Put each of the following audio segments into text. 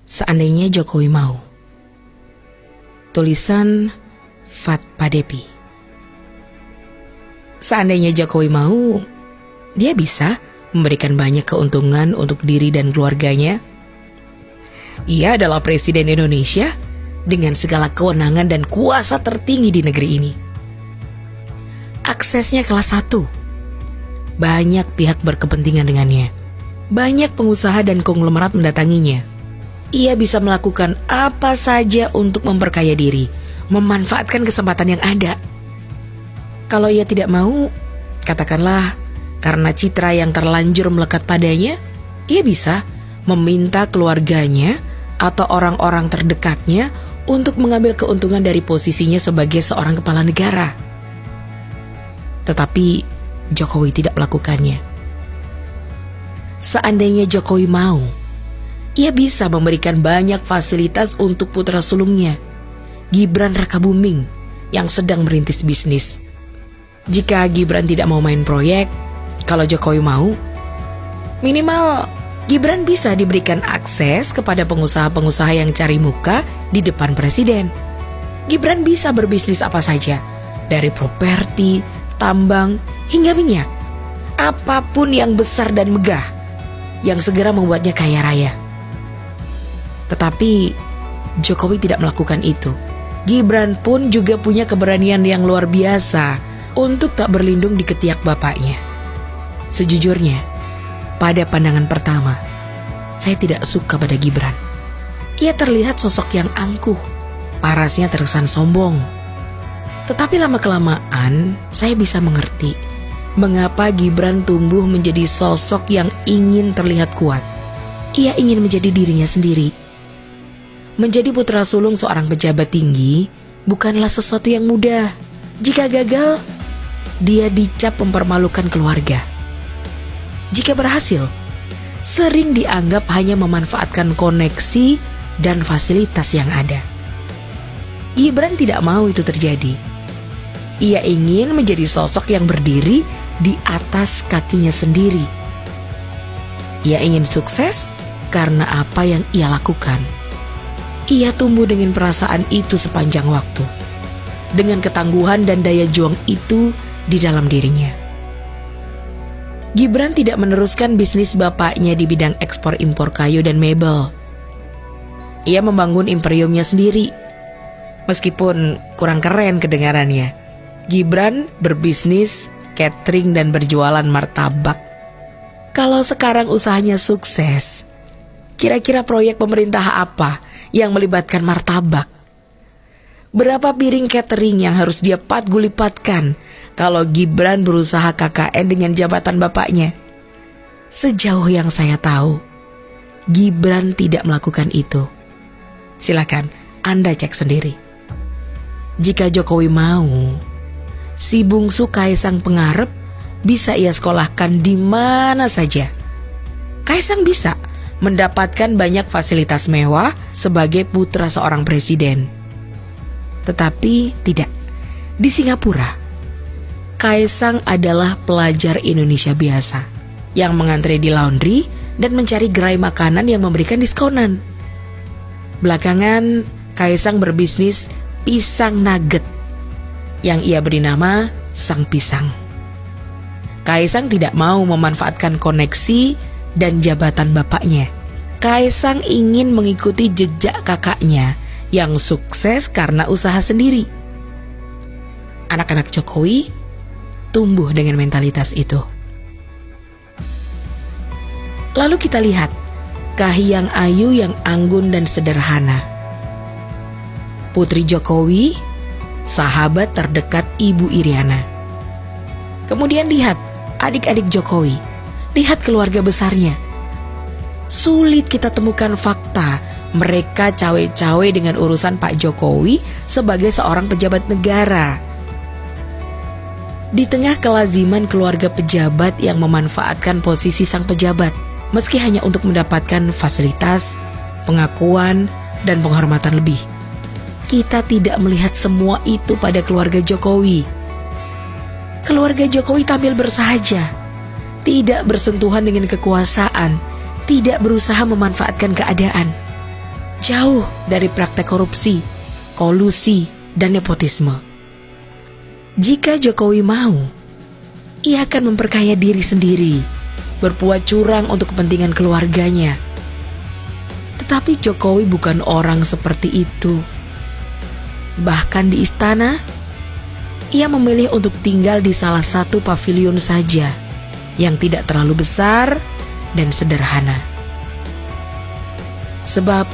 Seandainya Jokowi mau. Tulisan Fat Padepi. Seandainya Jokowi mau, dia bisa memberikan banyak keuntungan untuk diri dan keluarganya. Ia adalah Presiden Indonesia dengan segala kewenangan dan kuasa tertinggi di negeri ini. Aksesnya kelas 1. Banyak pihak berkepentingan dengannya. Banyak pengusaha dan konglomerat mendatanginya. Ia bisa melakukan apa saja untuk memperkaya diri, memanfaatkan kesempatan yang ada. Kalau ia tidak mau, katakanlah karena citra yang terlanjur melekat padanya, ia bisa meminta keluarganya atau orang-orang terdekatnya untuk mengambil keuntungan dari posisinya sebagai seorang kepala negara. Tetapi Jokowi tidak melakukannya. Seandainya Jokowi mau, ia bisa memberikan banyak fasilitas untuk putra sulungnya, Gibran Rakabuming, yang sedang merintis bisnis. Jika Gibran tidak mau main proyek, kalau Jokowi mau, minimal Gibran bisa diberikan akses kepada pengusaha-pengusaha yang cari muka di depan presiden. Gibran bisa berbisnis apa saja, dari properti, tambang, hingga minyak. Apapun yang besar dan megah, yang segera membuatnya kaya raya. Tetapi Jokowi tidak melakukan itu. Gibran pun juga punya keberanian yang luar biasa untuk tak berlindung di ketiak bapaknya. Sejujurnya, pada pandangan pertama, saya tidak suka pada Gibran. Ia terlihat sosok yang angkuh, parasnya terkesan sombong. Tetapi lama-kelamaan saya bisa mengerti mengapa Gibran tumbuh menjadi sosok yang ingin terlihat kuat. Ia ingin menjadi dirinya sendiri. Menjadi putra sulung seorang pejabat tinggi bukanlah sesuatu yang mudah. Jika gagal, dia dicap mempermalukan keluarga. Jika berhasil, sering dianggap hanya memanfaatkan koneksi dan fasilitas yang ada. Gibran tidak mau itu terjadi. Ia ingin menjadi sosok yang berdiri di atas kakinya sendiri. Ia ingin sukses karena apa yang ia lakukan. Ia tumbuh dengan perasaan itu sepanjang waktu, dengan ketangguhan dan daya juang itu di dalam dirinya. Gibran tidak meneruskan bisnis bapaknya di bidang ekspor impor kayu dan mebel. Ia membangun imperiumnya sendiri. Meskipun kurang keren kedengarannya, Gibran berbisnis catering dan berjualan martabak. Kalau sekarang usahanya sukses, kira-kira proyek pemerintah apa yang melibatkan martabak? Berapa piring catering yang harus dia patgulipatkan kalau Gibran berusaha KKN dengan jabatan bapaknya? Sejauh yang saya tahu, Gibran tidak melakukan itu. Silakan Anda cek sendiri. Jika Jokowi mau, si bungsu Kaisang Pengarep bisa ia sekolahkan di mana saja. Kaisang bisa mendapatkan banyak fasilitas mewah sebagai putra seorang presiden. Tetapi tidak. Di Singapura, Kaisang adalah pelajar Indonesia biasa yang mengantre di laundry dan mencari gerai makanan yang memberikan diskonan. Belakangan, Kaisang berbisnis pisang nugget yang ia beri nama Sang Pisang. Kaisang tidak mau memanfaatkan koneksi dan jabatan bapaknya. Kaisang ingin mengikuti jejak kakaknya yang sukses karena usaha sendiri. Anak-anak Jokowi tumbuh dengan mentalitas itu. Lalu kita lihat Kahiyang Ayu yang anggun dan sederhana. Putri Jokowi, sahabat terdekat Ibu Iriana. Kemudian lihat adik-adik Jokowi, lihat keluarga besarnya. Sulit kita temukan fakta mereka cawe-cawe dengan urusan Pak Jokowi sebagai seorang pejabat negara. Di tengah kelaziman keluarga pejabat yang memanfaatkan posisi sang pejabat, meski hanya untuk mendapatkan fasilitas, pengakuan, dan penghormatan lebih, kita tidak melihat semua itu pada keluarga Jokowi. Keluarga Jokowi tampil bersahaja, tidak bersentuhan dengan kekuasaan, tidak berusaha memanfaatkan keadaan. jauh dari praktek korupsi, kolusi, dan nepotisme. Jika Jokowi mau, ia akan memperkaya diri sendiri, berbuat curang untuk kepentingan keluarganya. Tetapi Jokowi bukan orang seperti itu. Bahkan di istana, ia memilih untuk tinggal di salah satu pavilion saja yang tidak terlalu besar dan sederhana. Sebab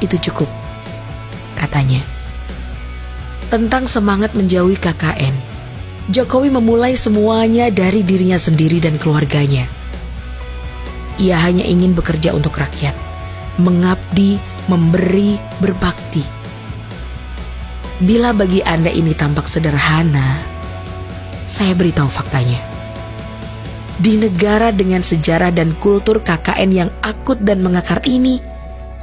itu cukup, katanya. Tentang semangat menjauhi KKN, Jokowi memulai semuanya dari dirinya sendiri dan keluarganya. Ia hanya ingin bekerja untuk rakyat, mengabdi, memberi, berbakti. Bila bagi Anda ini tampak sederhana, saya beritahu faktanya. Di negara dengan sejarah dan kultur KKN yang akut dan mengakar ini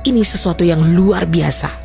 sesuatu yang luar biasa.